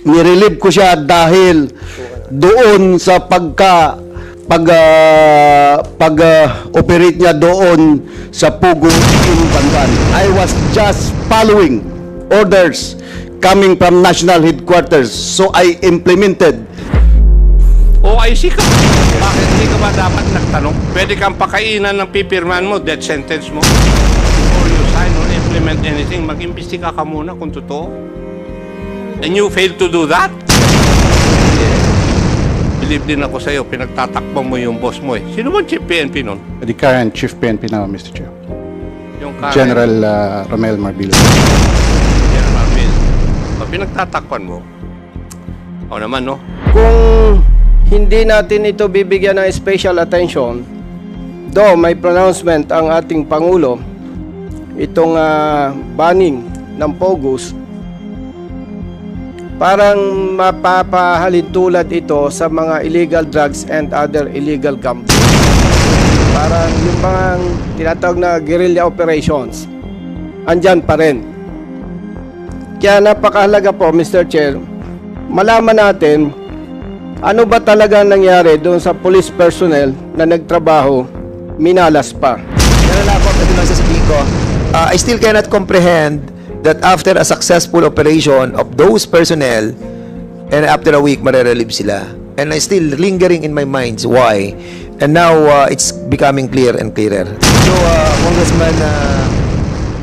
nirelieve ko siya dahil doon sa pag-operate niya doon sa Pugo in Banban. I was just following orders coming from national headquarters. So I implemented. OIC ka. Bakit hindi ka ba dapat nagtanong? Pwede kang pakainan ng pipirman mo, death sentence mo. Before you sign or implement anything, mag-imbestiga ka muna kung totoo. And you failed to do that? Believe din ako sa'yo, pinagtatakbang mo yung boss mo eh. Sino ba chief PNP nun? The current Chief PNP now, Mr. Chair. Yung current General Romel Marbilo. General Marvin. Pag pinagtatakpan mo, ako naman, no? Kung hindi natin ito bibigyan ng special attention, though may pronouncement ang ating Pangulo, itong banning ng POGOs, parang mapapahalintulad ito sa mga illegal drugs and other illegal gambling. Parang yung mga tinatawag na guerrilla operations, andyan pa rin. Kaya napakahalaga po, Mr. Chair, malaman natin ano ba talaga nangyari doon sa police personnel na nagtrabaho, minalas pa. Yan lang po, ito lang sasabihin ko. I still cannot comprehend that after a successful operation of those personnel, and after a week, marerelieve sila. And I still lingering in my mind why. And now, it's becoming clear and clearer. So, Congressman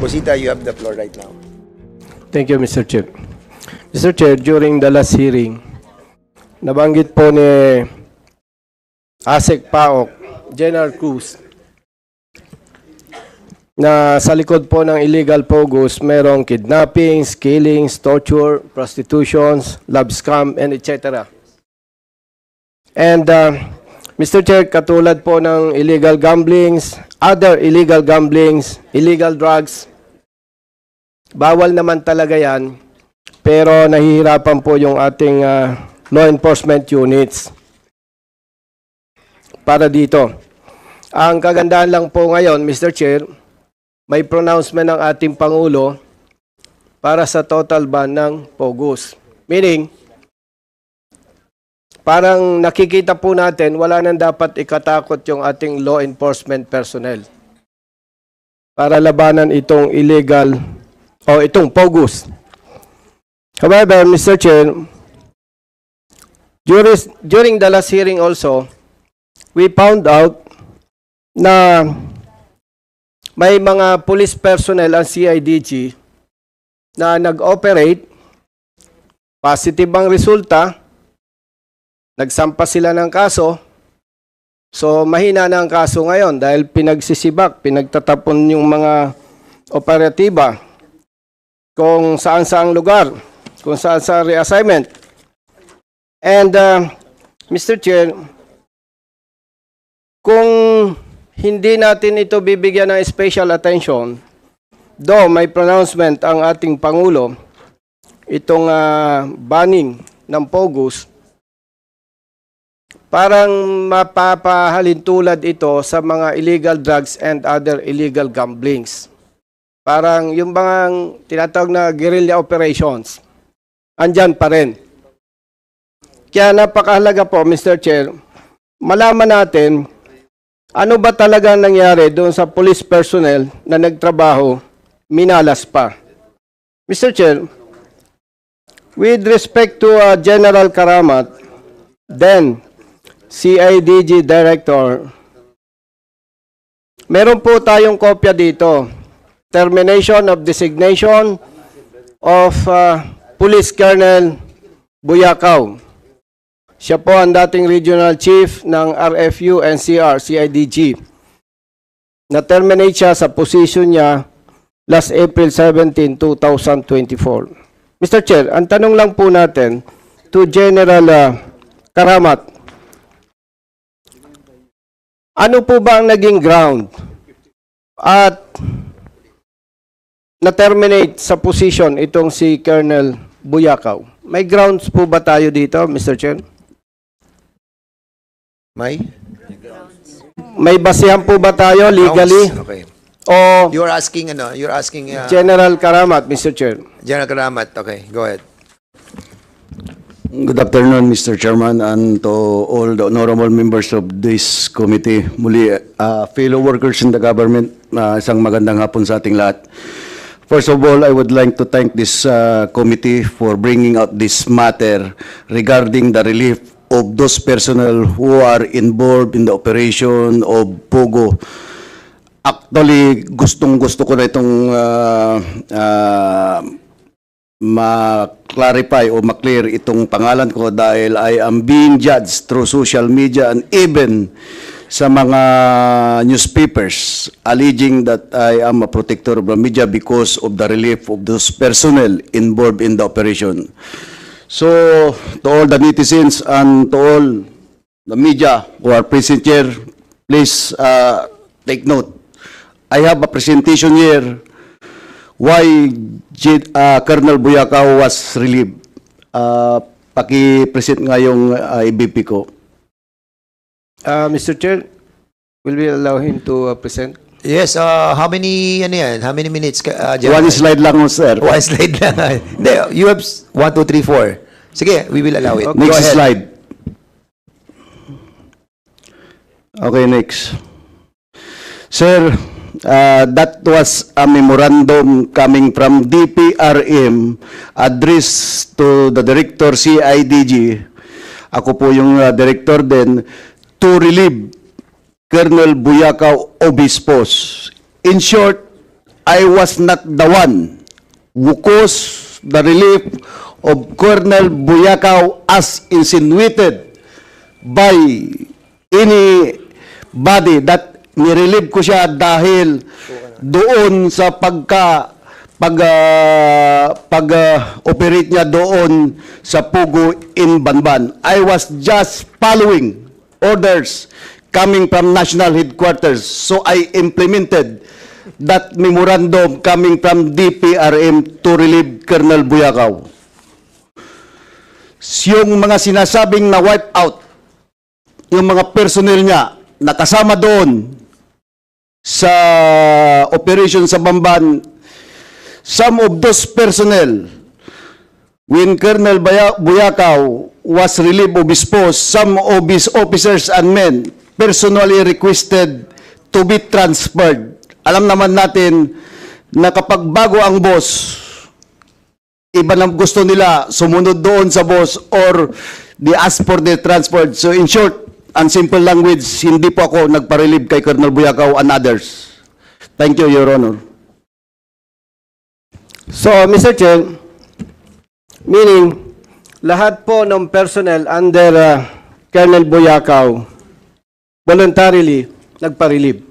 Bosita, you have the floor right now. Thank you, Mr. Chair. Mr. Chair, during the last hearing, nabanggit po ni ASEC PAOK, General Cruz, na sa likod po ng illegal POGOs, merong kidnappings, killings, torture, prostitutions, love scam, and etc. And Mr. Chair, katulad po ng illegal gamblings, other illegal gamblings, illegal drugs, bawal naman talaga yan, pero nahihirapan po yung ating law enforcement units para dito. Ang kagandahan lang po ngayon, Mr. Chair, may pronouncement ng ating Pangulo para sa total ban ng POGOs. Meaning, parang nakikita po natin, wala nang dapat ikatakot yung ating law enforcement personnel para labanan itong illegal o itong POGOs. However, Mr. Chair, during the last hearing also, we found out na may mga police personnel ang CIDG na nag-operate, positive ang resulta, nagsampa sila ng kaso, so mahina na ang kaso ngayon dahil pinagsisibak, pinagtatapon yung mga operatiba kung saan-saang lugar, kung saan-saang reassignment. And Mr. Chair, kung hindi natin ito bibigyan ng special attention, though may pronouncement ang ating Pangulo, itong banning ng POGOs, parang mapapahalintulad ito sa mga illegal drugs and other illegal gamblings. Parang yung mga tinatawag na guerrilla operations, andyan pa rin. Kaya napakahalaga po, Mr. Chair, malaman natin ano ba talaga nangyari doon sa police personnel na nagtrabaho, minalas pa. Mr. Chair, with respect to General Karamat, then CIDG Director, meron po tayong kopya dito. Termination of designation of Police Colonel Buyakaw. Siya po ang dating Regional Chief ng RFU NCR, CIDG. Na-terminate siya sa position niya last April 17, 2024. Mr. Chair, ang tanong lang po natin to General Karamat, ano po ba ang naging ground at na-terminate sa position itong si Colonel Buyakaw? May grounds po ba tayo dito, Mr. Chair? May basihan po ba tayo legally? Okay. O You're asking General Karamat, Mr. Chair? General Karamat. Okay, go ahead. Good afternoon, Mr. Chairman, and to all the honorable members of this committee. Muli, fellow workers in the government, isang magandang hapon sa ating lahat. First of all, I would like to thank this committee for bringing out this matter regarding the relief of those personnel who are involved in the operation of Pogo. Actually, gustong-gusto ko na itong ma-clarify o ma-clear itong pangalan ko dahil I am being judged through social media and even sa mga newspapers alleging that I am a protector of the media because of the relief of those personnel involved in the operation. So, to all the netizens and to all the media who are present here, please take note. I have a presentation here why Colonel Buyakaw was relieved. Paki-present nga yung IBP ko. Mr. Chair, will we allow him to present? Yes, how many, ano yan? How many minutes? General? One slide lang, sir. One slide lang. Hindi, you have 1, 2, 3, 4. Sige, we will allow it. Okay. Go Next ahead. slide. Okay, next. Sir, that was a memorandum coming from DPRM addressed to the Director CIDG. Ako po yung director din to relieve Colonel Buyakaw of his post. In short, I was not the one who caused the relief of Colonel Buyakaw as insinuated by anybody that nirelieve ko siya dahil doon sa pag-operate niya doon sa Pugo in Banban. I was just following orders coming from national headquarters. So I implemented that memorandum coming from DPRM to relieve Colonel Buyakaw. Yung mga sinasabing na wipe out, yung mga personnel niya nakasama doon sa operation sa Bamban, some of those personnel, when Colonel Buyakaw was relieved of his post, some of his officers and men personally requested to be transferred. Alam naman natin na kapag bago ang boss, iba na gusto nila sumunod doon sa boss or they ask for the transfer. So in short, and simple language, hindi po ako nagpa-relieve kay Colonel Buyakaw and others. Thank you, Your Honor. So, Mr. Chair, meaning, lahat po ng personnel under Colonel Buyakaw voluntarily nagpa-relieve.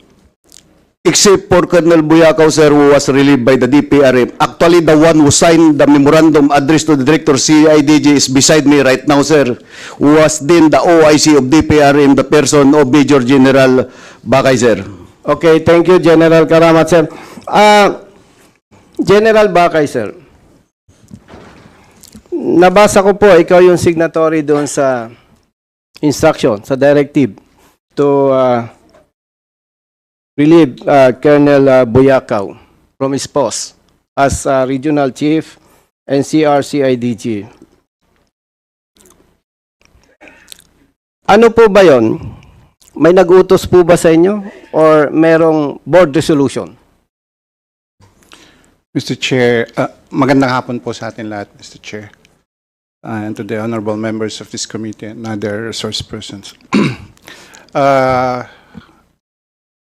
Except for Colonel Buyakaw, sir, who was relieved by the DPRM. Actually, the one who signed the memorandum addressed to the Director CIDG is beside me right now, sir, who was then the OIC of DPRM, the person of Major General Bakay, sir. Okay, thank you, General Karamat, sir. General Bakay, sir. Nabasa ko po, ikaw yung signatory doon sa instruction, sa directive to relieve Colonel Buyakaw from his post as Regional Chief and CRCIDG. Ano po ba yon? May nag-utos po ba sa inyo or merong board resolution? Mr. Chair, magandang hapon po sa atin lahat, Mr. Chair. And to the honorable members of this committee and other resource persons.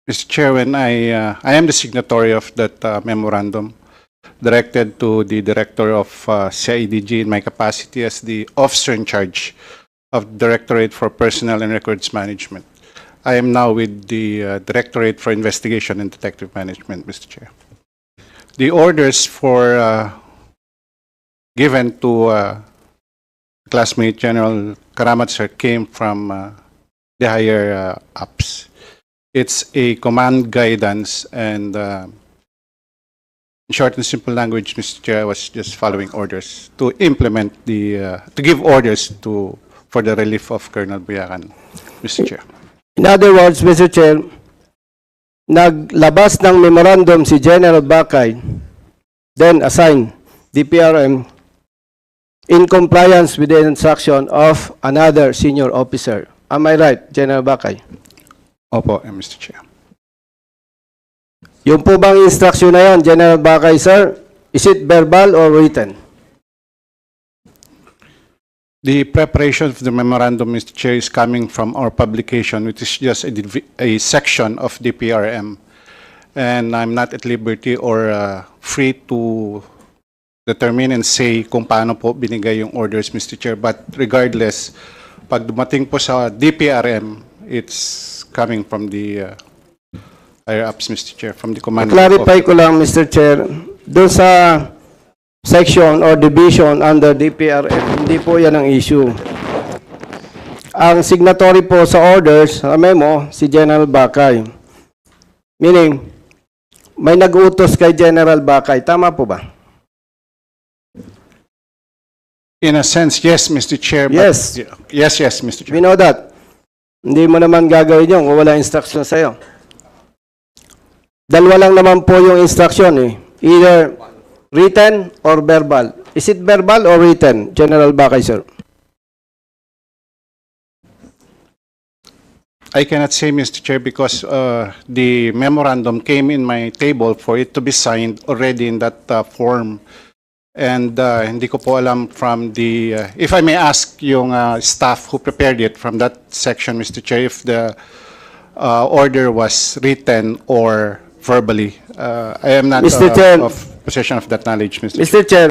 Mr. Chair, when I am the signatory of that memorandum directed to the Director of CIDG in my capacity as the officer in charge of Directorate for Personnel and Records Management. I am now with the Directorate for Investigation and Detective Management, Mr. Chair. The orders for given to classmate General Karamat, sir, came from the higher ups. It's a command guidance and in short and simple language, Mr. Chair, I was just following orders to implement to give orders for the relief of Colonel Buyakan, Mr. Chair. In other words, Mr. Chair, naglabas ng memorandum si General Bakay, then assigned DPRM in compliance with the instruction of another senior officer. Am I right, General Bakay? Opo, Mr. Chair. Yung po bang instruction na yan, General Bakay, sir, is it verbal or written? The preparation of the memorandum, Mr. Chair, is coming from our publication, which is just a section of the PRM. And I'm not at liberty or free to determine and say kung paano po binigay yung orders, Mr. Chair. But regardless, pag dumating po sa DPRM, it's coming from the higher ups, Mr. Chair, from the command. Clarify ko lang, Mr. Chair, doon sa section or division under DPRM, hindi po yan ang issue. Ang signatory po sa orders, sa memo, si General Bakay. Meaning, may nag-utos kay General Bakay. Tama po ba? In a sense, yes, Mr. Chair. But, Yes. Yes, Mr. Chair. We know that. Hindi mo naman gagawin yun kung wala instruction sa'yo. Dalawa lang naman po yung instruction eh. Either written or verbal. Is it verbal or written, General Bakay, sir? I cannot say, Mr. Chair, because the memorandum came in my table for it to be signed already in that form. And hindi ko po alam from the, if I may ask yung staff who prepared it from that section, Mr. Chair, if the order was written or verbally. I am not Mr. Chair. of possession of that knowledge, Mr. Chair. Mr. Chair,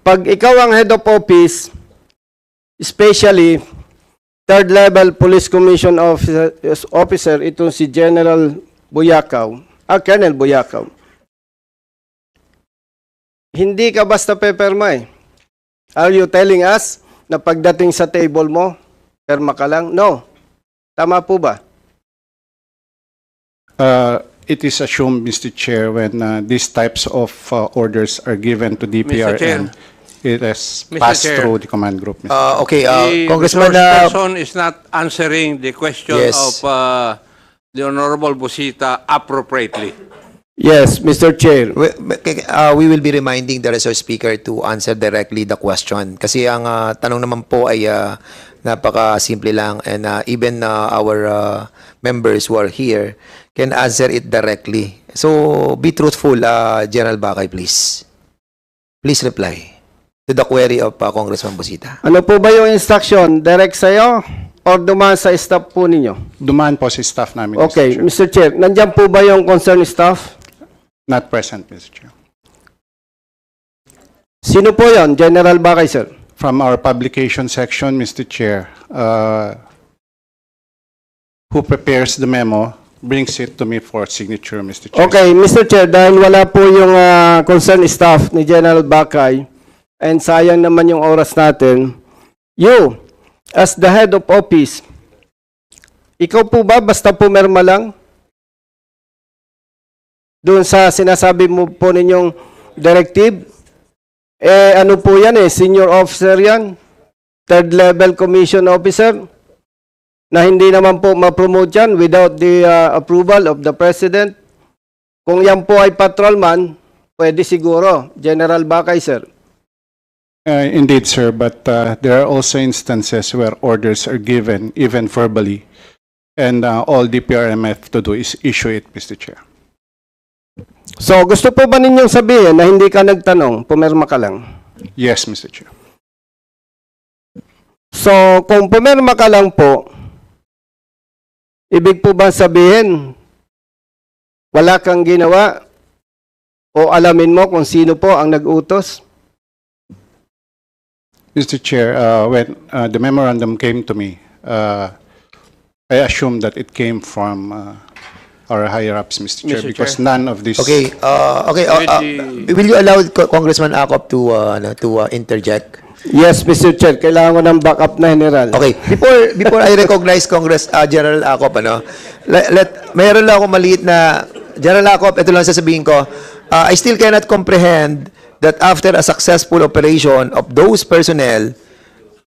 pag ikaw ang head of office, especially third level police commission officer, itong si General Buyakaw, Colonel Buyakaw, hindi ka basta peperma eh. Are you telling us na pagdating sa table mo, perma ka lang? No. Tama po ba? It is assumed, Mr. Chair, when these types of orders are given to Mr. Chair. DPRM, it has Mr. passed Chair. through the command group, Mr. Okay, The Congressman, resource person is not answering the question Yes. of the Honorable Busita appropriately. Yes, Mr. Chair. we will be reminding the resource speaker to answer directly the question. Kasi ang tanong naman po ay napaka-simple lang, and even our members who are here can answer it directly. So, be truthful, General Bakay, please. Please reply to the query of Congressman Busita. Ano po ba yung instruction? Direct sa'yo or dumaan sa staff po ninyo? Dumaan po si staff namin, Okay, Mr. Chair. Mr. Chair, nandyan po ba yung concerned staff? Not present, Mr. Chair. Sino po yon? General Bakay, sir? From our publication section, Mr. Chair, who prepares the memo brings it to me for signature, Mr. Chair. Okay, Mr. Chair, dahil wala po yung concerned staff ni General Bakay, and sayang naman yung oras natin, you, as the head of office, ikaw po ba basta pumirma lang? Doon sa sinasabi mo po ninyong directive? Ano po yan senior officer yan? Third level commission officer? Na hindi naman po ma-promote yan without the approval of the President? Kung yan po ay patrolman, pwede siguro. General Bakay, sir. Indeed, sir, but there are also instances where orders are given, even verbally, and all DPRM have to do is issue it, Mr. Chair. So, gusto po ba ninyong sabihin na hindi ka nagtanong, pumirma ka lang? Yes, Mr. Chair. So, kung pumirma ka lang po, ibig po ba sabihin, wala kang ginawa o alamin mo kung sino po ang nag-utos? Mr. Chair, when the memorandum came to me, I assumed that it came from our higher-ups, Mr. Chair, Mr. because Chair. none of this... Okay, will you allow Congressman Acop to interject? Yes, Mr. Chair, kailangan ko ng backup na general. Okay, before I recognize General Acop, mayroon lang ako maliit na General Acop, ito lang sasabihin ko. I still cannot comprehend that after a successful operation of those personnel,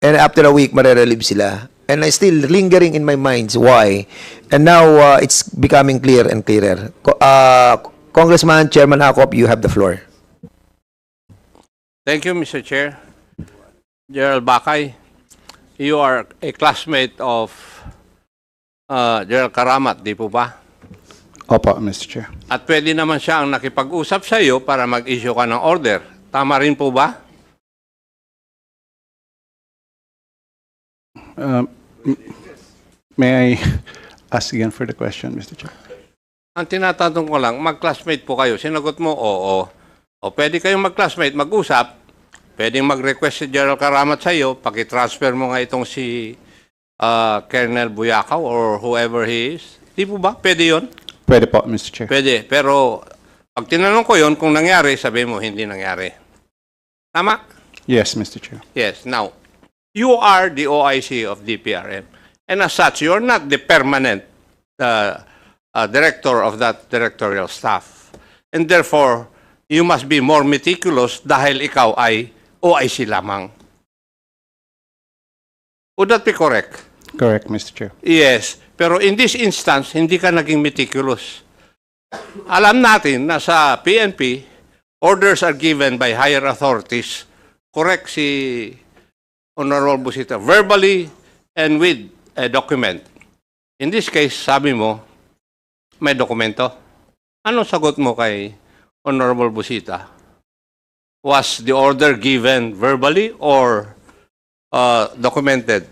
and after a week, marerelieve sila. And I still lingering in my mind why. And now it's becoming clear and clearer. Congressman, Chairman Acop, you have the floor. Thank you, Mr. Chair. Gerald Bakay, you are a classmate of Gerald Karamat, di po ba? Opo, Mr. Chair. At pwede naman siya ang nakipag-usap sa iyo para mag-issue ka ng order. Tama rin po ba? May I ask again for the question, Mr. Chair? Ang tinatanong ko lang, mag-classmate po kayo. Sinagot mo, oo. O pwede kayong mag-classmate, mag-usap. Pwedeng mag-request si Gerald Karamat sa iyo, pakitransfer mo nga itong si Colonel Buyakaw or whoever he is. Di po ba? Pwede yon? Pwede po, Mr. Chair. Pwede. Pero pag tinanong ko yon kung nangyari, sabi mo hindi nangyari. Tama? Yes, Mr. Chair. Yes. Now, you are the OIC of DPRM. And as such, you're not the permanent director of that directorial staff. And therefore, you must be more meticulous dahil ikaw ay OIC lamang. Would that be correct? Correct, Mr. Chair. Yes. Pero in this instance, hindi ka naging meticulous. Alam natin na sa PNP, orders are given by higher authorities. Correct si Honorable Busita. Verbally and with a document. In this case, sabi mo, may dokumento. Anong sagot mo kay Honorable Busita? Was the order given verbally or documented?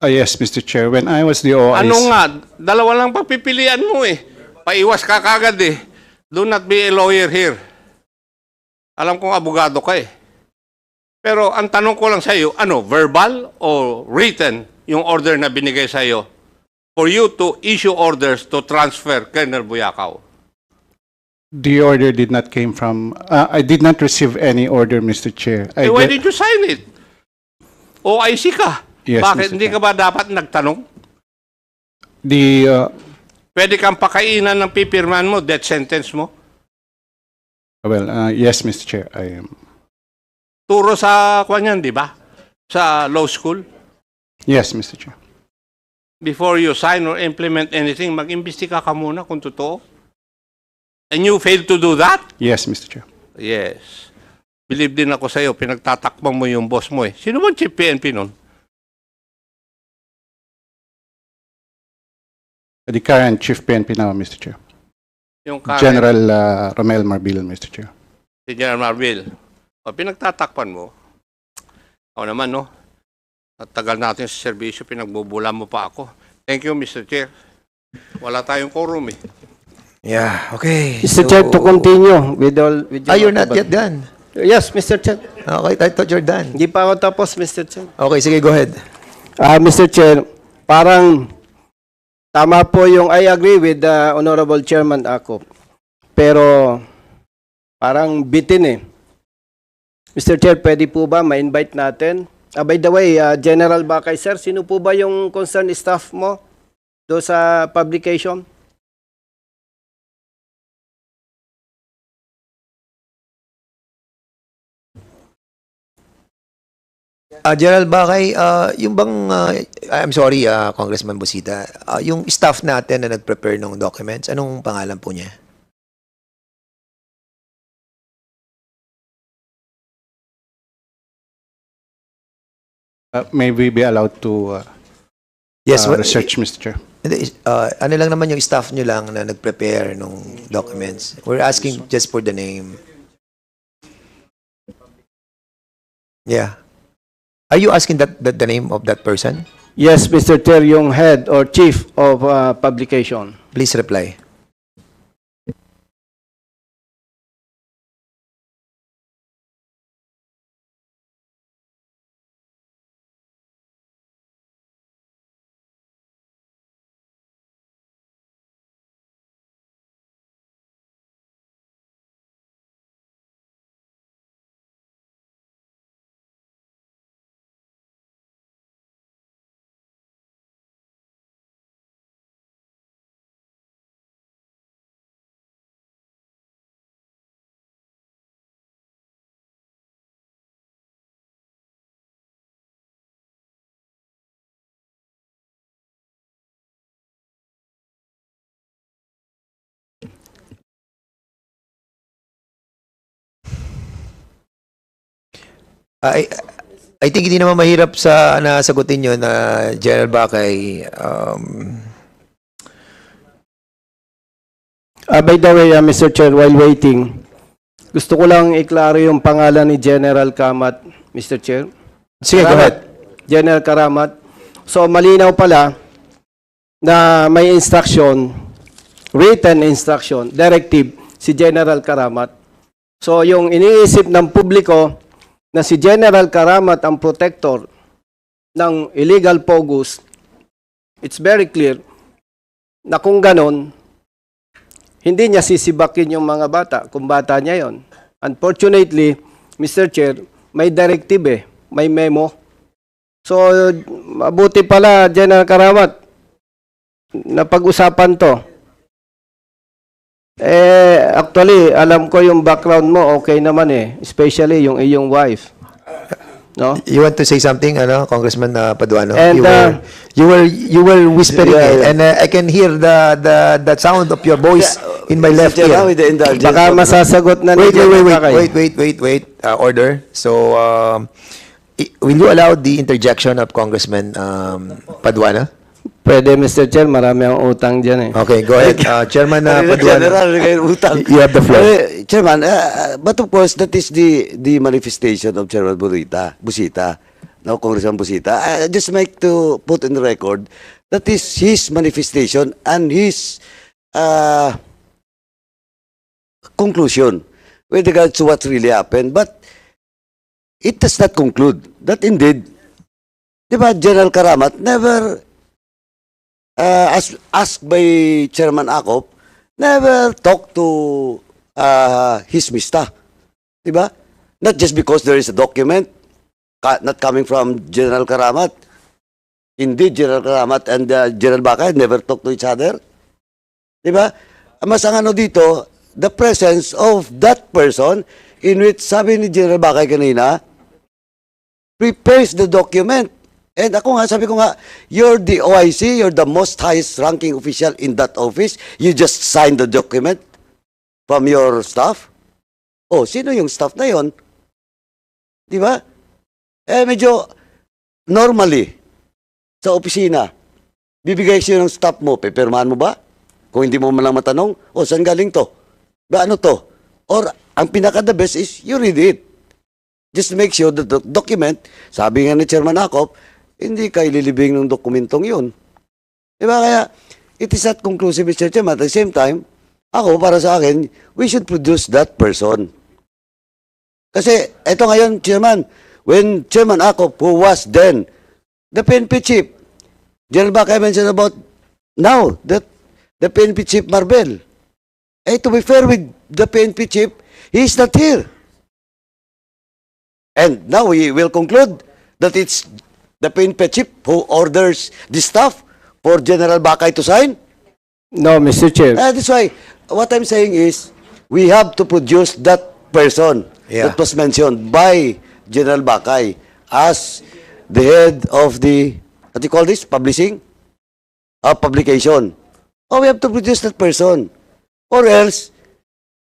Yes, Mr. Chair. When I was the OIC... Ano nga, dalawa lang papipilian mo eh. Paiwas ka kagad eh. Do not be a lawyer here. Alam kong abogado ka eh. Pero ang tanong ko lang sa iyo, ano, verbal o written yung order na binigay sa iyo for you to issue orders to transfer Colonel Buyakaw? The order did not came from... I did not receive any order, Mr. Chair. Eh, why did you sign it? OIC ka. Yes, Bakit Mr. hindi ka ba dapat nagtanong? The... Pwede kang pakainan ng pipirman mo, death sentence mo? Yes, Mr. Chair. I am... Turo sa kwanyan, di ba? Sa law school. Yes, Mr. Chair. Before you sign or implement anything, mag-imbestiga ka muna kung totoo. And you failed to do that? Yes, Mr. Chair. Yes. Believe din ako sa'yo, pinagtatakpan mo yung boss mo eh. Sino ba chief PNP nun? The current Chief PNP now, Mr. Chair. Yung current, General Romel Marbil, Mr. Chair. si General Marbil. O, pinagtatakpan mo. Ako naman, no? At tagal natin sa serbisyo, pinagbubula mo pa ako. Thank you, Mr. Chair. Wala tayong quorum eh. Yeah, okay. Mr. Chair, to continue with all... With You're not yet done. Yes, Mr. Chair. Okay, I thought you're done. Hindi pa ako tapos, Mr. Chair. Okay, sige, go ahead. Mr. Chair, parang tama po yung I agree with the Honorable Chairman Akop. Pero parang bitin eh. Mr. Chair, pwede po ba ma-invite natin? By the way, General Bakay, sir, sino po ba yung concerned staff mo do sa publication? General Bakay, yung bang, I'm sorry, Congressman Busita, yung staff natin na nag-prepare ng documents, anong pangalan po niya? May we be allowed to Yes, research, Mr. Chair? ano lang naman yung staff nyo lang na nag-prepare ng documents. We're asking just for the name. Yeah. Are you asking that the name of that person? Yes, Mr. Chair, yung head or chief of publication. Please reply. I think hindi naman mahirap sa sagutin yun na General Bakay. By the way, Mr. Chair, while waiting, gusto ko lang iklaro yung pangalan ni General Kamat, Mr. Chair. Sige, go ahead. General Karamat. So, malinaw pala na may instruction, written instruction, directive, si General Karamat. So, yung iniisip ng publiko na si General Karamat ang protector ng illegal POGOs, it's very clear na kung ganon, hindi niya sisibakin yung mga bata kung bata niya yon. Unfortunately, Mr. Chair, may directive may memo. So, mabuti pala, General Karamat, na pag-usapan to. Actually, alam ko yung background mo, okay naman especially yung iyong wife. No? You want to say something, Congressman Paduano? And, you were whispering Yeah. and I can hear the sound of your voice in my left Mr. Chair, ear. with the indulgence Baka of- masasagot na ni General Bakay. Wait. Order. So, will you allow the interjection of Congressman Paduano? Pwede, Mr. Chair, marami ang utang dyan Okay, go ahead. Chairman Paduano, General, utang. you have the floor. Chairman, but of course, that is the manifestation of Chairman Busita. No, Congressman Busita. I just like to put in the record that is his manifestation and his conclusion with regards to what really happened. But it does not conclude that indeed, di ba, General Karamat never, as asked by Chairman Akop, never talked to his mista. Di ba? Not just because there is a document not coming from General Karamat. Indeed, General Karamat and General Bakay never talk to each other. Di ba? Mas ang ano dito, the presence of that person in which sabi ni General Bakay kanina, prepares the document. And ako nga, sabi ko nga, you're the OIC, you're the most highest ranking official in that office. You just signed the document from your staff. Oh, sino yung staff na yon? Di ba? Medyo normally, sa opisina, bibigay siya ng staff mo, pepirmahan mo ba? Kung hindi mo man lang matanong, oh, saan galing to? Ba, ano to? Or, ang pinaka-the best is, you read it. Just to make sure that the document, sabi nga ni Chairman Akop, hindi ka ililibing ng dokumentong yun. Diba? Kaya, it is not conclusive, Mr. Chairman. At the same time, ako, para sa akin, we should produce that person. Kasi, eto ngayon, Chairman, when Chairman Akop, who was then the PNP chief, General Bakay mentioned about now that the PNP chief Marbel. To be fair with the PNP chief, he is not here. And now we will conclude that it's the PNP chief who orders the staff for General Bakay to sign. No, Mr. Chair. That's why, what I'm saying is, we have to produce that person Yeah. that was mentioned by General Bakay as the head of the, what do you call this, publishing? Publication. Oh, we have to produce that person. Or else,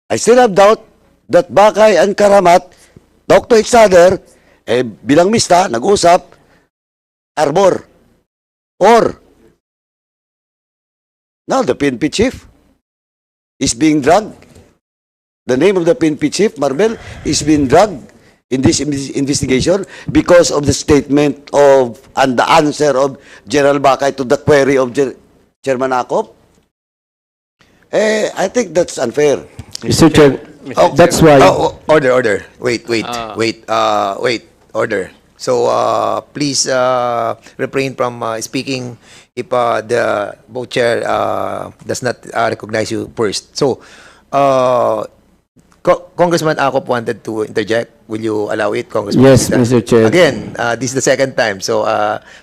I still have doubt that Bakay and Karamat talk to each other, bilang mista, nag-usap, arbor. Or, now the PNP chief is being dragged. The name of the PNP chief, Marbel, is being dragged in this investigation because of the statement of and the answer of General Bakay to the query of Chairman Akop. I think that's unfair. Mr. Chair, that's why. Order. Wait. Order. So, please refrain from speaking if the both chair does not recognize you first. So, Congressman Akop wanted to interject. Will you allow it, Congressman? Yes, Busita? Mr. Chair. Again, this is the second time. So,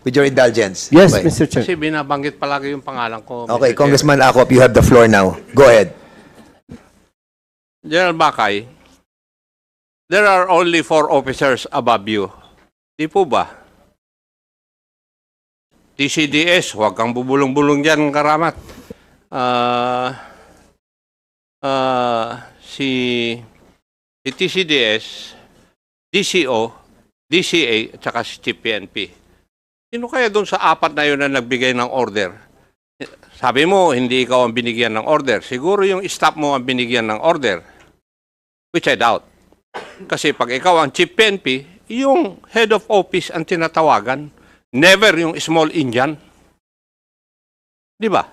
with your indulgence. Yes, Okay. Mr. Chair. Kasi binabanggit palagi yung pangalan ko. Mr. Okay, Chair. Congressman Akop, you have the floor now. Go ahead. General Bakay, there are only 4 officers above you. Di po ba? TCDS, huwag kang bubulong-bulong dyan, Karamat. Si TCDS, DCO, DCA at saka si Chief PNP. Sino kaya doon sa apat na yun na nagbigay ng order? Sabi mo, hindi ikaw ang binigyan ng order. Siguro yung staff mo ang binigyan ng order. Which I doubt. Kasi pag ikaw ang Chief PNP, yung head of office ang tinatawagan. Never yung small Indian. Di ba?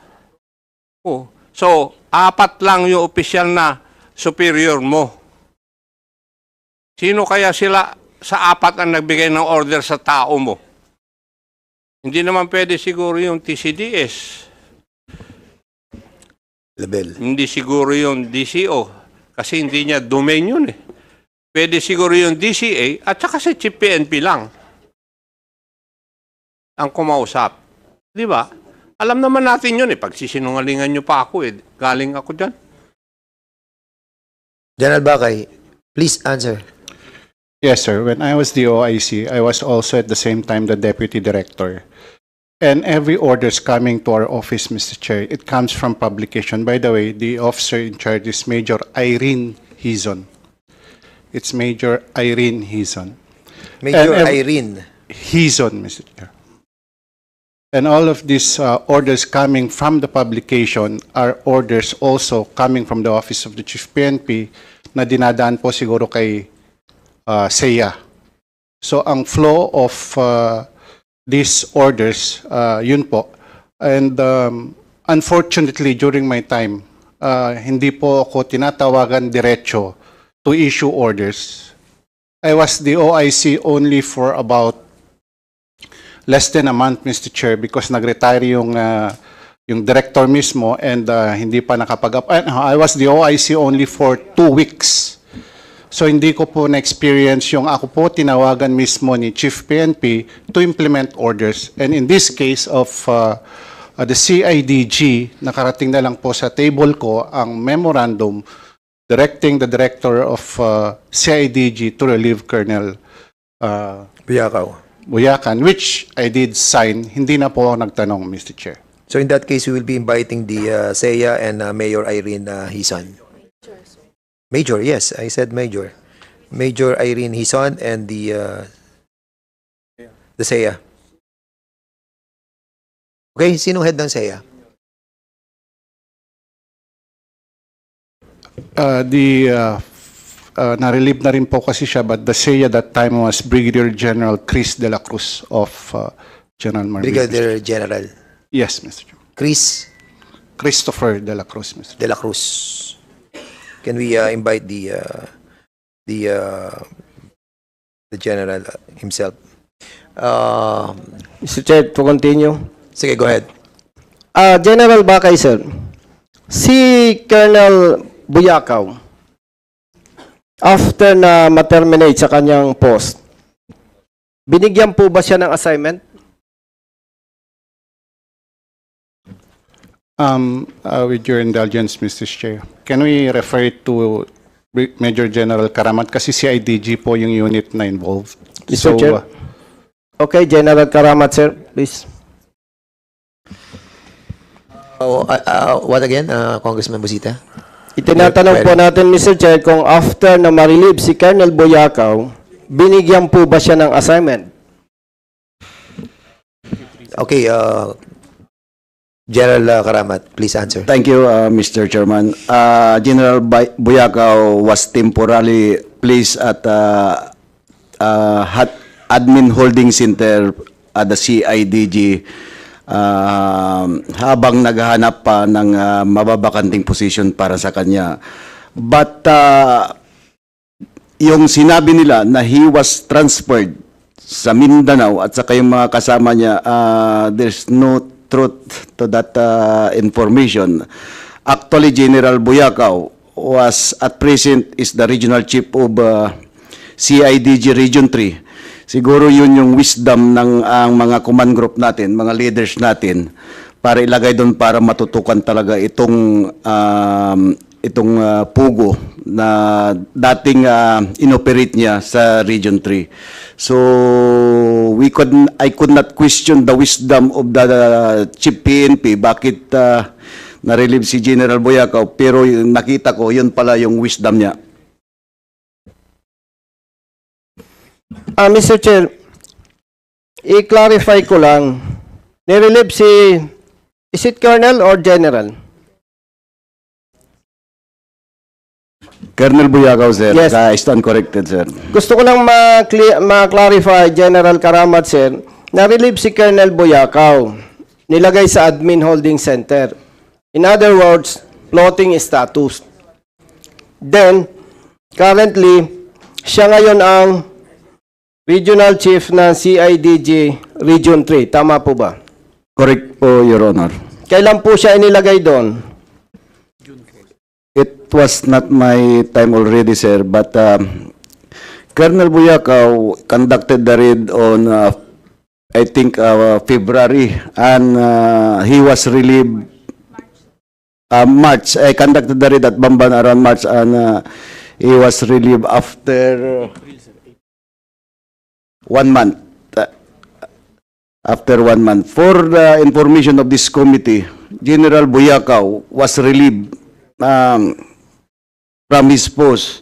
Oh. So, apat lang yung opisyal na superior mo. Sino kaya sila sa apat ang nagbigay ng order sa tao mo? Hindi naman pwede siguro yung TCDS. Label. Hindi siguro yung DCO. Kasi hindi niya domain yun eh. Pwede siguro yung DCA at saka si Chief PNP lang ang kumausap. Di ba? Alam naman natin yun eh. Pagsisinungalingan nyo pa ako eh. Galing ako dyan. General Bakay, please answer. Yes, sir. When I was the OIC, I was also at the same time the deputy director. And every orders coming to our office, Mr. Chair, it comes from publication. By the way, the officer in charge is Major Irene Hizon. It's Major Irene Hizon. Major And Irene. Hizon, Mr. Chair. And all of these orders coming from the publication are orders also coming from the Office of the Chief PNP na dinadaan po siguro kay SEA. So ang flow of these orders, yun po. And unfortunately, during my time, hindi po ako tinatawagan diretso to issue orders. I was the OIC only for about less than a month, Mr. Chair, because nag-retire yung director mismo and hindi pa I was the OIC only for 2 weeks. So hindi ko po na-experience yung ako po tinawagan mismo ni Chief PNP to implement orders. And in this case of the CIDG, nakarating na lang po sa table ko ang memorandum directing the director of CIDG to relieve Colonel Buyakaw. Buyakan, which I did sign. Hindi na po ako nagtanong, Mr. Chair. So in that case, we will be inviting the SEA and Mayor Irene Hizon. Major, yes, I said Major. Major Irene Hizon and the SEA. Okay, sino head ng SEA? Na-relieve na rin po kasi siya, but the SEA that time was Brigadier General Chris de la Cruz of General Marbella. Brigadier General Yes, Mr. Chair. Christopher de la Cruz, Mr. de la Cruz. Can we invite the general himself? Mr. Chair, to continue. Sige, go ahead. General Bakay, sir. Si Colonel Buyakaw, after na ma-terminate sa kanyang post, binigyan po ba siya ng assignment? With your indulgence, Mr. Chair, can we refer to Major General Karamat kasi CIDG po yung unit na involved. Mr. Chair? Okay, General Karamat, sir, please. What again, Congressman Busita? Itinatanong po natin, Mr. Chair, kung after na ma-relieve si Colonel Buyakaw, binigyan po ba siya ng assignment? Okay, General Karamat, please answer. Thank you, Mr. Chairman. General Buyakaw was temporarily placed at Admin Holding Center at the CIDG habang naghahanap pa ng mababakanting position para sa kanya. But yung sinabi nila na he was transferred sa Mindanao at saka yung mga kasama niya, there's no truth to that information. Actually, General Buyakaw was at present is the regional chief of CIDG Region 3. Siguro yun yung wisdom ng ang mga command group natin, mga leaders natin, para ilagay doon para matutukan talaga itong pugo na dating inoperate niya sa Region 3. So I could not question the wisdom of the Chief PNP bakit na-relieve si General Buyakaw, pero nakita ko yun pala yung wisdom niya. Mr. Chair, i-clarify ko lang. Nirelieve si, is it Colonel or General? Colonel Buyakaw, sir. Yes. I stand corrected, sir. Gusto ko lang ma-clarify, General Karamat, sir, na-relieve si Colonel Buyakaw. Nilagay sa Admin Holding Center. In other words, floating status. Then, currently, siya ngayon ang Regional Chief ng CIDG Region 3. Tama po ba? Correct po, Your Honor. Kailan po siya inilagay doon? It was not my time already, sir, but Colonel Buyakaw conducted the raid on, I think, February, and he was relieved March. I conducted the raid at Bamban around March, and he was relieved after 1 month. After 1 month. For the information of this committee, General Buyakaw was relieved from his post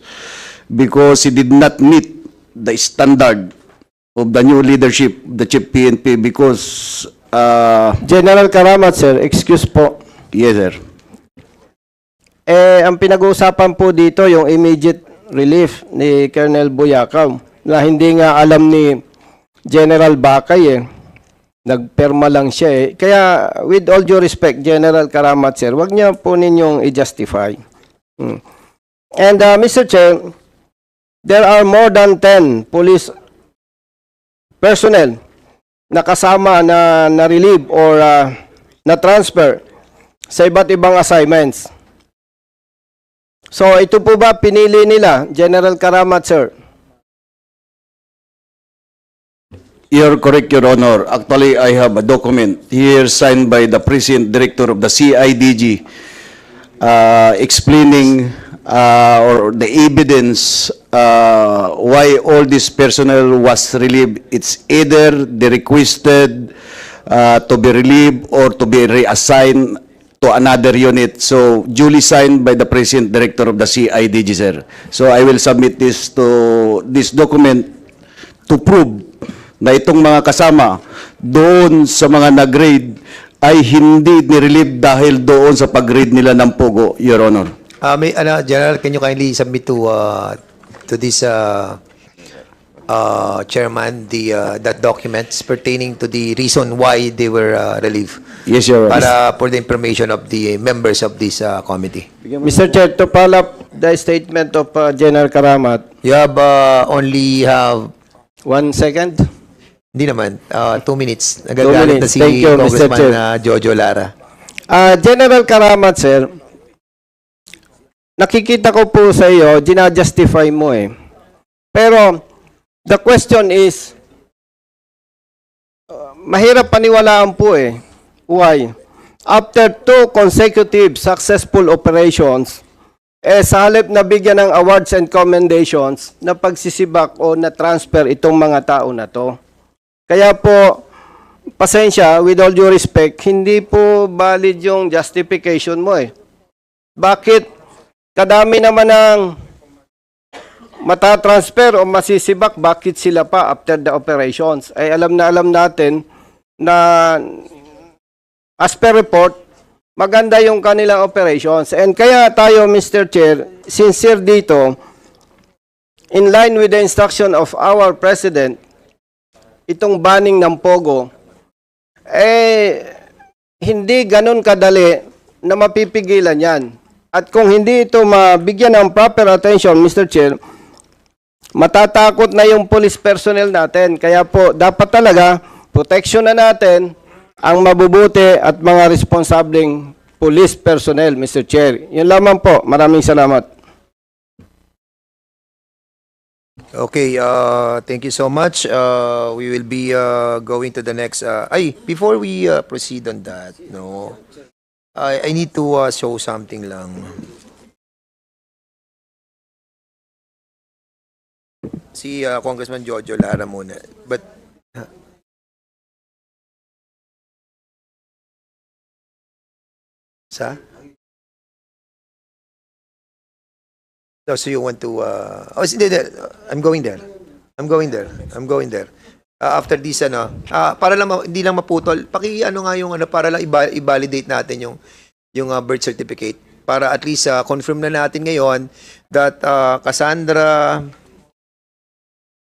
because he did not meet the standard of the new leadership, the Chief PNP, because, General Karamat, sir, excuse po. yes, sir. Ang pinag-uusapan po dito, yung immediate relief ni Colonel Buyakaw, na hindi nga alam ni General Bakay Nagperma lang siya Kaya, with all due respect, General Karamat, sir, wag niya po ninyong i-justify. And, Mr. Chair, there are more than 10 police personnel na kasama na relieve or na-transfer sa iba't ibang assignments. So, ito po ba pinili nila, General Karamat, sir? You're correct, Your Honor. Actually, I have a document here signed by the President Director of the CIDG explaining or the evidence why all this personnel was relieved. It's either they requested to be relieved or to be reassigned to another unit. So, duly signed by the President Director of the CIDG, sir. So, I will submit this document to prove na itong mga kasama doon sa mga nag-raid ay hindi nirelieve dahil doon sa pag-raid nila ng Pogo, Your Honor. General, can you kindly submit to this chairman that documents pertaining to the reason why they were relieved? Yes, Your Honor. For the information of the members of this committee. Mr. Chair, to follow up the statement of General Karamat, You have only have 1 second. Hindi naman 2 minutes. Nagagalit na minutes. si Thank you, Mr. Congressman Chair. Jojo Lara. General Karamat, sir, nakikita ko po sa iyo, ginajustify mo Pero, the question is, mahirap paniwalaan po Why? After 2 consecutive successful operations, sa halip na bigyan ng awards and commendations na pagsisibak o na transfer itong mga tao na to. Kaya po, pasensya, with all due respect, hindi po valid yung justification mo Bakit kadami naman ng matatransfer o masisibak, bakit sila pa after the operations? Ay alam na alam natin na as per report, maganda yung kanilang operations. And kaya tayo, Mr. Chair, sincere dito, in line with the instruction of our President, itong banning ng Pogo, hindi ganun kadali na mapipigilan yan. At kung hindi ito mabigyan ng proper attention, Mr. Chair, matatakot na yung police personnel natin. Kaya po, dapat talaga, protection na natin ang mabubuti at mga responsableng police personnel, Mr. Chair. Yun lamang po. Maraming salamat. Okay, thank you so much. We will be going to the next. Before we proceed on that, I need to show something lang. Si Congressman Jojo Lara muna. But sa? So you want to... I'm going there. I'm going there. I'm going there. After this, para lang hindi lang maputol, ano nga yung para lang i-validate natin yung birth certificate para at least confirm na natin ngayon that Cassandra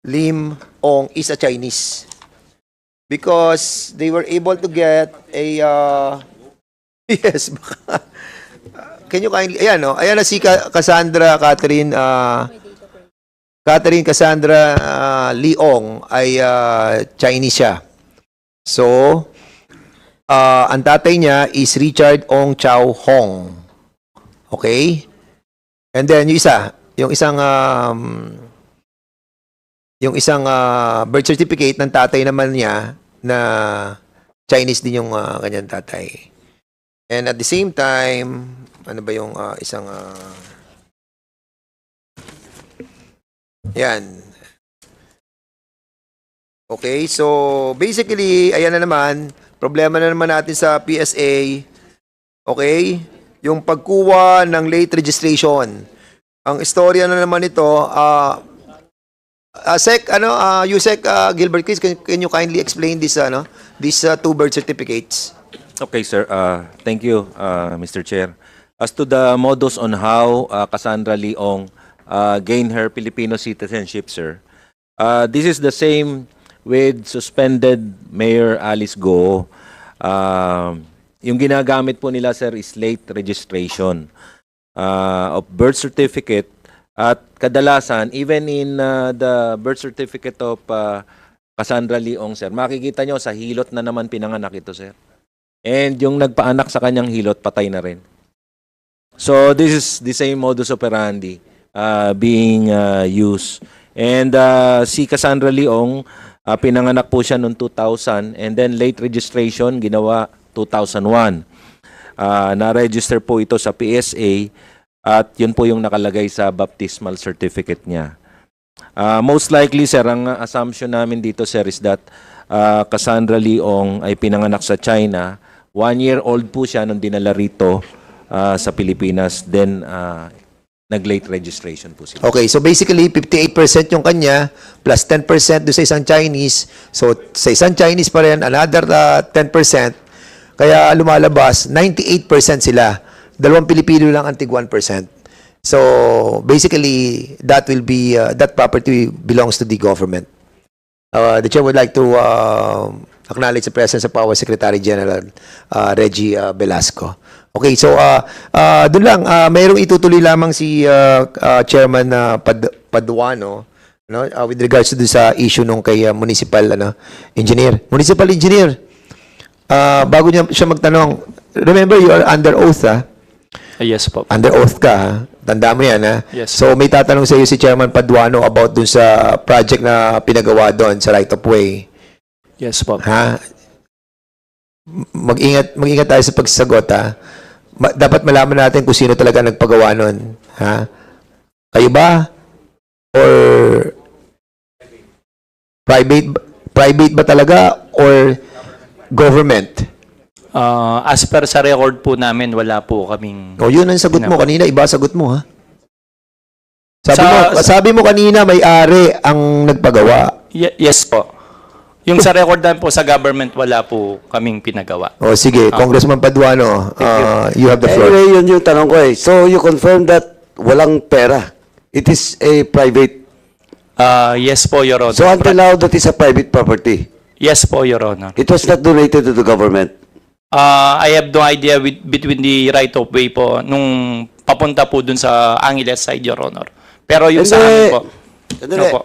Lim Ong is a Chinese because they were able to get a yes, baka. Can you kindly ayan na si Cassandra Catherine Cassandra Leong ay Chinese siya. So, ang tatay niya is Richard Ong Chow Hong. Okay? And then yung isang birth certificate ng tatay naman niya na Chinese din yung kanyang tatay. And at the same time, ano ba yung yan. Okay, so basically, ayan na naman, problema na naman natin sa PSA. Okay? Yung pagkuha ng late registration. Ang istorya na naman ito, Yusek Gilbert, Chris, can you kindly explain these two birth certificates? Okay, sir. Thank you, Mr. Chair. As to the modus on how Cassandra Leong gained her Filipino citizenship, sir, this is the same with suspended Mayor Alice Go. Yung ginagamit po nila, sir, is late registration of birth certificate. At kadalasan, even in the birth certificate of Cassandra Leong, sir, makikita nyo sa hilot na naman pinanganak ito, sir. And yung nagpaanak sa kanyang hilot, patay na rin. So this is the same modus operandi being used. And si Cassandra Leong, pinanganak po siya noong 2000 and then late registration ginawa 2001. Na-register po ito sa PSA at yun po yung nakalagay sa baptismal certificate niya. Most likely, sir, ang assumption namin dito, sir, is that Cassandra Leong ay pinanganak sa China. 1 year old po siya nung dinala rito sa Pilipinas. Then, nag-late registration po sila. Okay, so basically 58% yung kanya plus 10% doon sa isang Chinese. So sa isang Chinese pa rin another 10%. Kaya lumalabas 98% sila. Dalawang Pilipino lang ang tig 1%. So basically that will be that property belongs to the government. The chair would like to acknowledge the presence of our Secretary General Reggie Velasco. Okay, so doon lang mayroong itutuloy lamang si Chairman Paduano with regards to sa issue nung kay municipal engineer. Municipal engineer. Bago niya siya magtanong, remember you are under oath, Yes po. Under oath ka, ha? Tanda mo yan, ha? Yes. So may tatanong sa iyo si Chairman Paduano about dun sa project na pinagawa doon sa right of way. Yes po. Ha? Mag-ingat tayo sa pagsasagot, ha? Dapat malaman natin kung sino talaga nagpagawa nun. Ha? Kayo ba? Or private ba talaga? Or government? As per sa record po namin, wala po kaming... O yun ang sagot mo kanina. Iba sagot mo, ha? Sa- Sabi mo kanina may-ari ang nagpagawa. Yes po. Yung sa record namin po sa government, wala po kaming pinagawa. O sige, Congressman Paduano, you have the floor. Anyway, yun yung tanong ko eh. So, you confirm that walang pera. It is a private. Yes po, Your Honor. So, until now, that is a private property. Yes po, Your Honor. It was not donated to the government. I have no idea between the right of way po nung papunta po dun sa Angeles side, Your Honor. Pero yung sa amin po. Sandali. Ano po?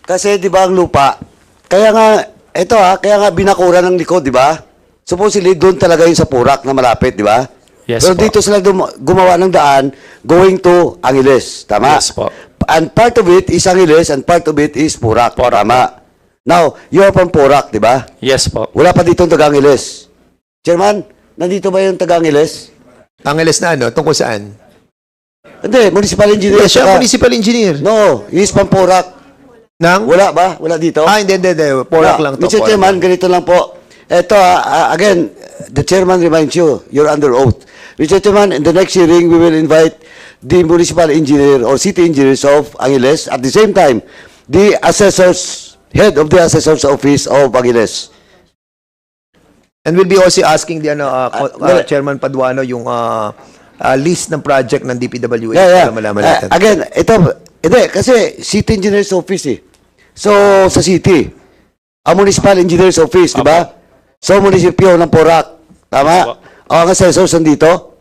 Kasi, di ba, ang lupa, kaya nga binakura ng likod, di ba? Supposedly, doon talaga yung sa Purak na malapit, di ba? Yes Pero po. dito sila gumawa ng daan going to Angeles, tama? Yes po. And part of it is Angeles and part of it is Purak, tama? Now, you are from Purak, di ba? Yes po. Wala pa dito ang taga-Angeles. Chairman, nandito ba yung taga-Angeles? Angeles na tungkol saan? Hindi, municipal engineer. Yes, siya saka- municipal engineer. No, he is from Purak. Nang? Wala ba? Wala dito? Hindi. Porak lang to. Mr. Chairman, ganito lang po. Ito, again, the chairman reminds you, you're under oath. Mr. Chairman, in the next hearing, we will invite the municipal engineer or city engineers of Angeles. At the same time, the assessors, head of the assessor's office of Angeles. And we'll be also asking the well, Chairman Paduano yung list ng project ng DPWH Yeah. para malaman natin. Again, hindi, kasi city engineer's office eh. So, sa city, ang municipal engineer's office, di ba? So, munisipyo ng Porac. Tama? O, ang assessors nandito?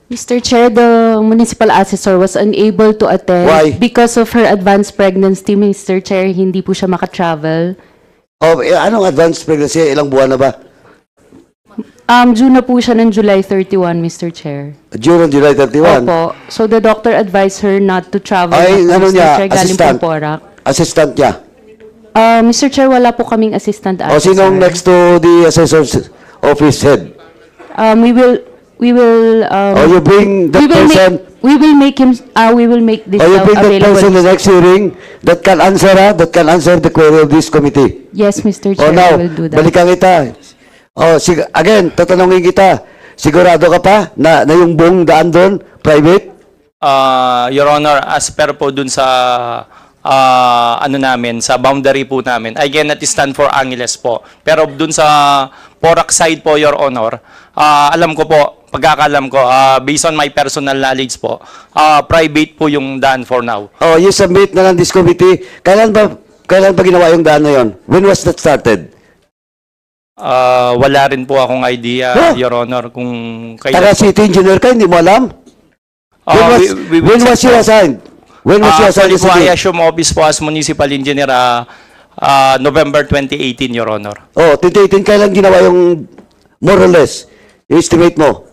Mr. Chair, the municipal assessor was unable to attend Why? because of her advanced pregnancy, Mr. Chair. Hindi po siya makatravel. O, anong advanced pregnancy? Ilang buwan na ba? Due na po siya ng July 31, Mr. Chair. June, July 31. Opo. So the doctor advised her not to travel. Ay, na po, ano Mr. niya? Chair, galing Assistant? po Porac. Assistant niya. Mr. Chair, wala po kaming assistant O, assessor. sinong next to the assessor's office head? We will, O, you bring that person... we will make this Or you bring that available. person in the next hearing that can answer the query of this committee. Yes, Mr. O Chair, now, I will do that. balikan kita. O, again, tatanungin kita. Sigurado ka pa na yung buong daan doon, private? Your Honor, as per po dun sa ano namin, sa boundary po namin, I cannot stand for Angeles po. Pero dun sa Porac side po, Your Honor, alam ko po, pagkakalam ko, based on my personal knowledge po, private po yung daan for now. Oh, you submit na lang this committee. Kailan ba ginawa yung daan na yon? When was that started? Wala rin po akong idea, Huh? Your Honor, kung Taga kailan. city engineer ka, hindi mo alam? When was you assigned? When was you assigned Actually to po, I city? assume office po as municipal engineer, November 2018, Your Honor. Oh, 2018, kailan ginawa yung more or less? Yung estimate mo?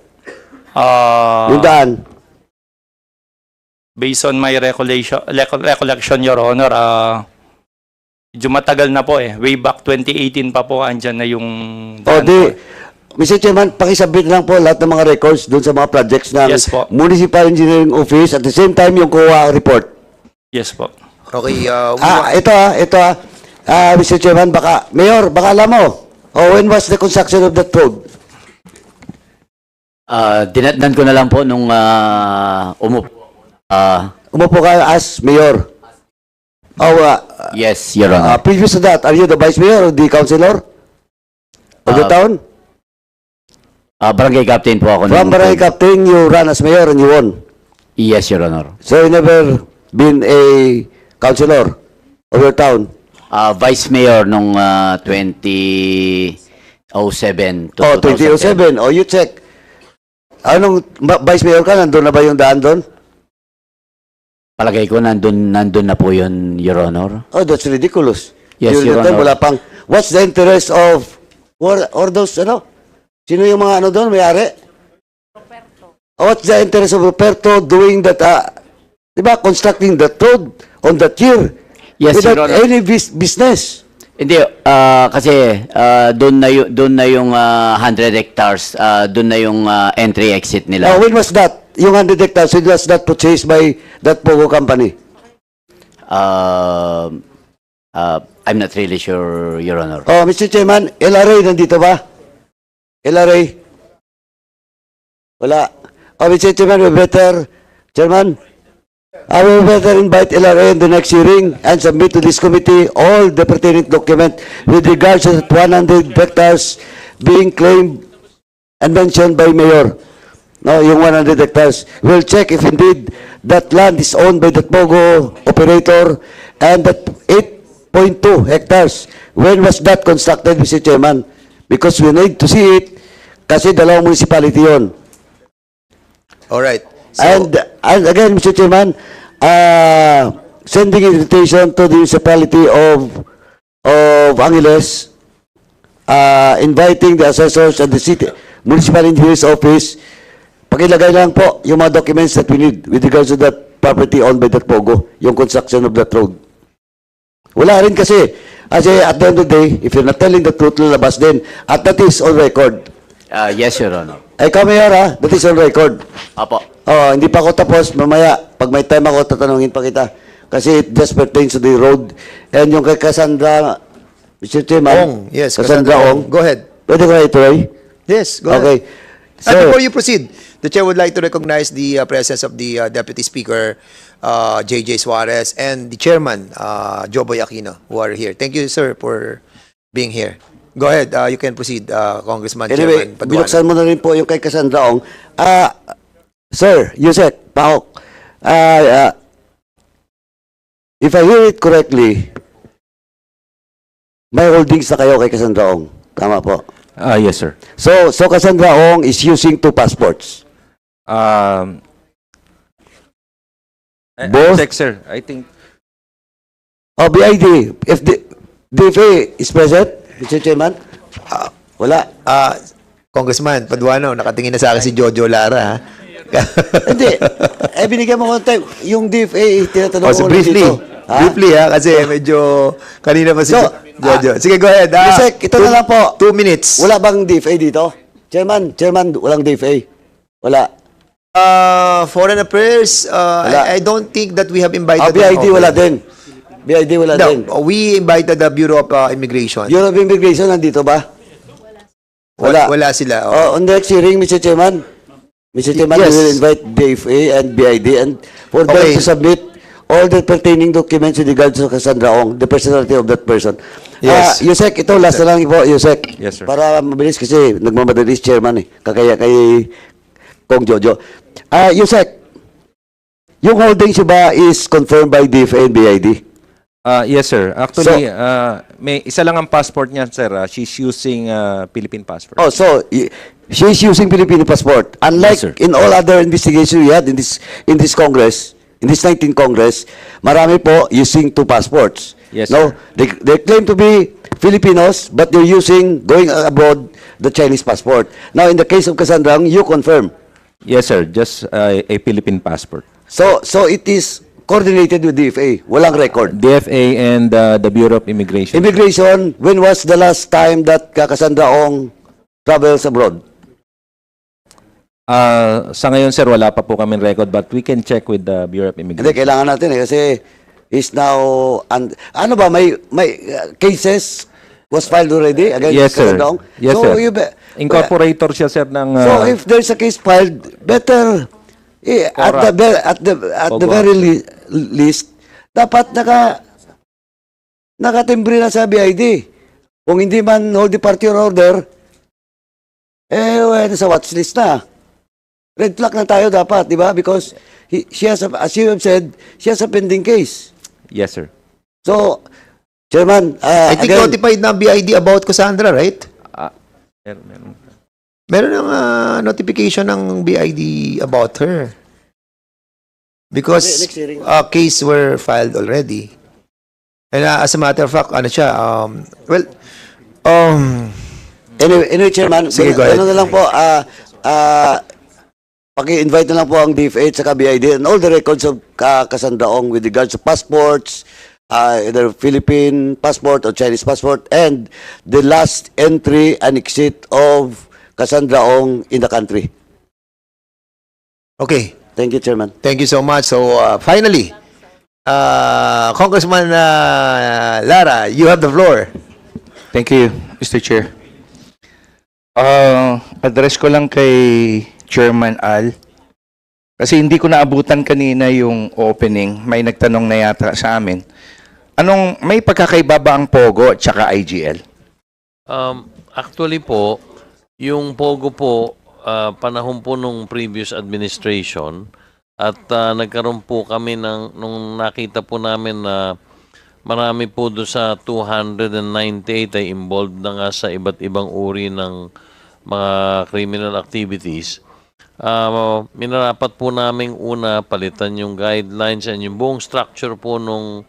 Yung daan? Based on my recollection, Your Honor, medyo matagal na po eh. Way back 2018 pa po, andyan na yung O, daan di, po. Mr. Chairman, pakisubmit lang po lahat ng mga records doon sa mga projects ng Yes po. Municipal Engineering Office at the same time yung COA report. Yes po. Okay, Ito Mr. Chairman, Mayor, baka alam mo. When was the construction of that road? Dinatnan ko na lang po nung Umupo ka as Mayor. yes, Your Honor. Previous to that, are you the Vice Mayor or the Councilor of the town? Barangay Captain po ako. From Barangay Captain, you ran as Mayor and you won. Yes, Your Honor. So you never been a Councilor of your town? Vice Mayor nung 2007 to 2010. 2007. You check. Anong Vice Mayor ka? Nandun na ba yung daan doon? Palagay ko nandun na po yun, Your Honor. Oh, that's ridiculous. Yes, During Your that time, Honor. wala pang, what's the interest of, or those, sino yung mga doon, may-ari? What's the interest of Roberto doing that, constructing that road on that year? Yes, Your without Honor. any business? Hindi, kasi doon na yung 100 hectares, doon na yung entry-exit nila. When was that? Yung 100 hectares, when was that purchased by that Pogo company? I'm not really sure, Your Honor. Mr. Chairman, LRA nandito ba? LRA? Wala. Mr. Chairman, Chairman, I will better invite LRA in the next hearing and submit to this committee all the pertinent document with regards to the 100 hectares being claimed and mentioned by Mayor. No, yung 100 hectares. We'll check if indeed that land is owned by that Pogo operator and that 8.2 hectares. When was that constructed, Mr. Chairman? Because we need to see it kasi dalawang municipality yun. alright. So, And again, Mr. Chairman, sending invitation to the municipality of Angeles, inviting the assessors and the city municipal engineer's office, pakilagay lang po yung mga documents that we need with regards to that property owned by that Pogo, yung construction of that road. Wala rin kasi at the end of the day, if you're not telling the truth, lalabas din. At that is on record. Yes, Your Honor. Ikaw, Mayor, that is on record. Apo. Hindi pa ako tapos. Mamaya, pag may time ako, tatanungin pa kita. Kasi it just pertains to the road. And yung kay Cassandra, Mr. Chairman. Ong, yes, Cassandra Ong. Go ahead. Pwede ko na ituloy? Yes, go Okay. ahead. And before you proceed, the chair would like to recognize the presence of the Deputy Speaker, J.J. Suarez, and the Chairman, Joboy Aquino, who are here. Thank you, sir, for being here. Go ahead, you can proceed, Congressman Anyway, Chairman Paduano. binuksan mo na rin po yung kay Cassandra Ong. Sir, Yusek, Pahok, if I hear it correctly, may holdings na kayo kay Cassandra Ong. Tama po. Yes, sir. So Cassandra Ong is using 2 passports. Both? Check, sir. I think BID, if the DFA is present, Mr. Chairman? Wala. Congressman Paduano, nakatingin na sa akin si Jojo Lara, ha? Hindi. Binigyan mo ko ng time. Yung DFA, tinatanong So ko ulit briefly, dito. briefly, ha? Kasi medyo kanina pa si Jojo. Sige, go ahead. Yusek, ito na lang po. 2 minutes. Wala bang DFA dito? Chairman, walang DFA. Wala. Foreign Affairs, Wala. I don't think that we have invited BID them. wala din. BID wala din. No, we invited the Bureau of Immigration. Bureau of Immigration nandito ba? Wala. Wala sila. On the next hearing, Mr. Chairman, Yes. we will invite DFA and BID and for them Okay. to submit all the pertaining documents with regards to Cassandra Ong, the personality of that person. Yes. Yusek, ito last na lang po, Yusek. Yes, sir. Para mabilis kasi nagmamadali si Chairman kakaya kay Kong Jojo. Yusek, yung holdings ba is confirmed by DFA and BID? yes, sir. Actually, may isa lang ang passport niya, sir. She's using Philippine passport. Oh, so she's using Filipino passport. Unlike Yes, sir. in all other investigations we had in this Congress, in this 19th Congress, marami po using 2 passports. Yes, No, sir. they claim to be Filipinos, but they're going abroad the Chinese passport. Now, in the case of Cassandra, you confirm. Yes, sir. Just a Philippine passport. So it is coordinated with DFA. Walang record. DFA and the Bureau of Immigration. Immigration, when was the last time that Cassandra Ong travels abroad? Sa ngayon, sir, wala pa po kami record, but we can check with the Bureau of Hindi, Immigration. kailangan natin kasi is now, ano ba, may cases was filed already against Yes, sir. Cassandra Ong? Yes, So, sir. Incorporator siya, sir, ng... So if there's a case filed, better at the very least, dapat nakatimbre na sa BID. Kung hindi man hold departure order, sa watchlist na. Red flag na tayo dapat, di ba? Because she has, as you have said, she has a pending case. Yes, sir. So, Chairman, I think again, notified na BID about Cassandra, right? Meron. Meron ng notification ng BID about her. Because Next hearing. case were filed already. And as a matter of fact, ano siya, Anyway, Chairman, Sige, go ahead. ano na lang po, paki-invite na lang po ang DFA at saka BID and all the records of Cassandra Ong with regards to passports, either Philippine passport or Chinese passport, and the last entry and exit of Cassandra Ong in the country. Okay, Thank you, Chairman. thank you so much. So, finally, Congressman Lara, you have the floor. Thank you, Mr. Chair. Address ko lang kay Chairman Al. Kasi hindi ko naabutan kanina yung opening. May nagtanong na yata sa amin. May pagkakaiba ba ang POGO at saka IGL? Actually po, yung POGO po, panahon po nung previous administration at nagkaroon po kami nung nakita po namin na marami po doon sa 298 ay involved na nga sa iba't ibang uri ng mga criminal activities. Minarapat po namin una palitan yung guidelines and yung buong structure po nung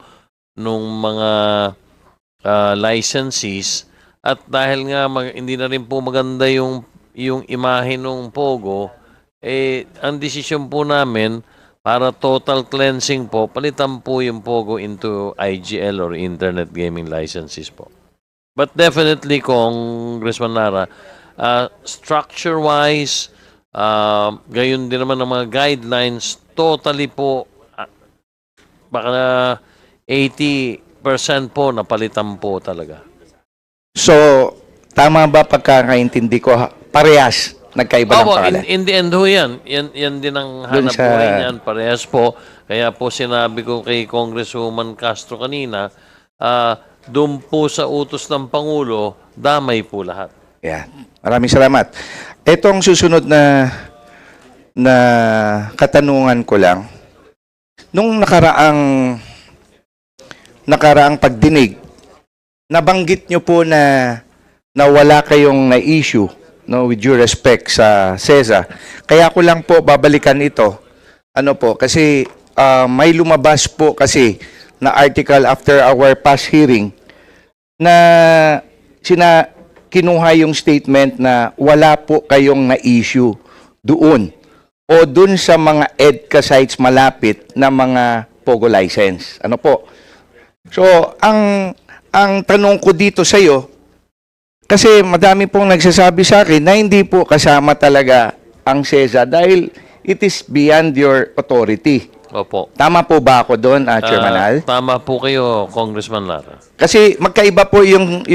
mga licensees at dahil nga hindi na rin po maganda yung imahe ng POGO, ang desisyon po namin para total cleansing po, palitan po yung POGO into IGL or Internet Gaming Licenses po. But definitely, Congressman Lara, structure-wise, gayon din naman ng mga guidelines, totally po, baka 80% po napalitan po talaga. So, tama ba pagkakaintindi ko, parehas Nagkaiba ng Opo, pangalan. in the end ho yan. Yan din ang Dun hanap sa- buhay niyan. Parehas po. Kaya po sinabi ko kay Congresswoman Castro kanina, doon po sa utos ng Pangulo, damay po lahat. Yan. Maraming salamat. Itong susunod na katanungan ko lang. Nung nakaraang pagdinig, nabanggit nyo po na wala kayong na-issue, no, with due respect sa CESA. Kaya ko lang po babalikan ito. Ano po, kasi may lumabas po kasi na article after our past hearing na kinuha yung statement na wala po kayong na-issue doon o doon sa mga EDCA sites malapit na mga POGO license. Ano po? So, ang tanong ko dito sa iyo, kasi madami pong nagsasabi sa akin na hindi po kasama talaga ang CESA dahil it is beyond your authority. Opo. Tama po ba ako doon, Chairman Al? Tama po kayo, Congressman Lara. Kasi magkaiba po yung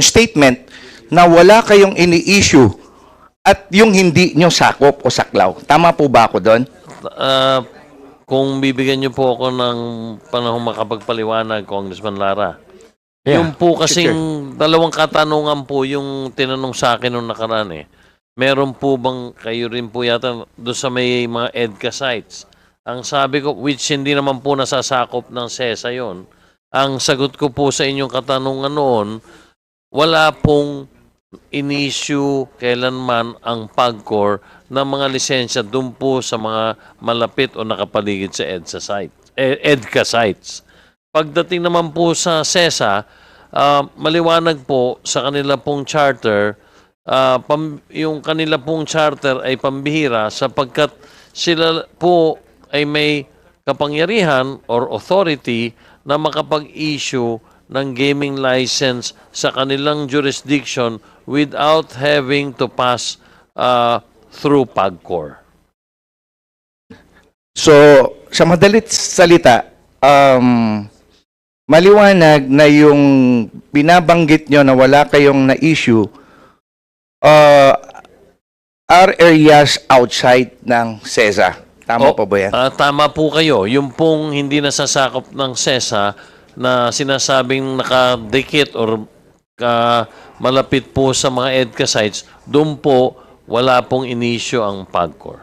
statement na wala kayong ini-issue at yung hindi nyo sakop o saklaw. Tama po ba ako doon? Kung bibigyan niyo po ako ng panahong makapagpaliwanag, Congressman Lara. Yeah. Yung po kasing dalawang katanungan po yung tinanong sa akin nung nakaraan eh. Meron po bang kayo rin po yata doon sa may mga EDCA sites? Ang sabi ko, which hindi naman po nasasakop ng CESA yon. Ang sagot ko po sa inyong katanungan noon, wala pong in-issue kailanman ang PAGCOR ng mga lisensya doon po sa mga malapit o nakapaligid sa EDCA sites. Pagdating naman po sa CESA, maliwanag po sa kanila pong charter, yung kanila pong charter ay pambihira sapagkat sila po ay may kapangyarihan or authority na makapag-issue ng gaming license sa kanilang jurisdiction without having to pass through PAGCOR. So, sa madalit salita, maliwanag na yung binabanggit nyo na wala kayong na-issue are areas outside ng CESA. Tama po ba yan? Tama po kayo. Yung pong hindi nasasakop ng CESA na sinasabing nakadikit or malapit po sa mga EDCA sites, doon po wala pong inisyo ang PAGCOR.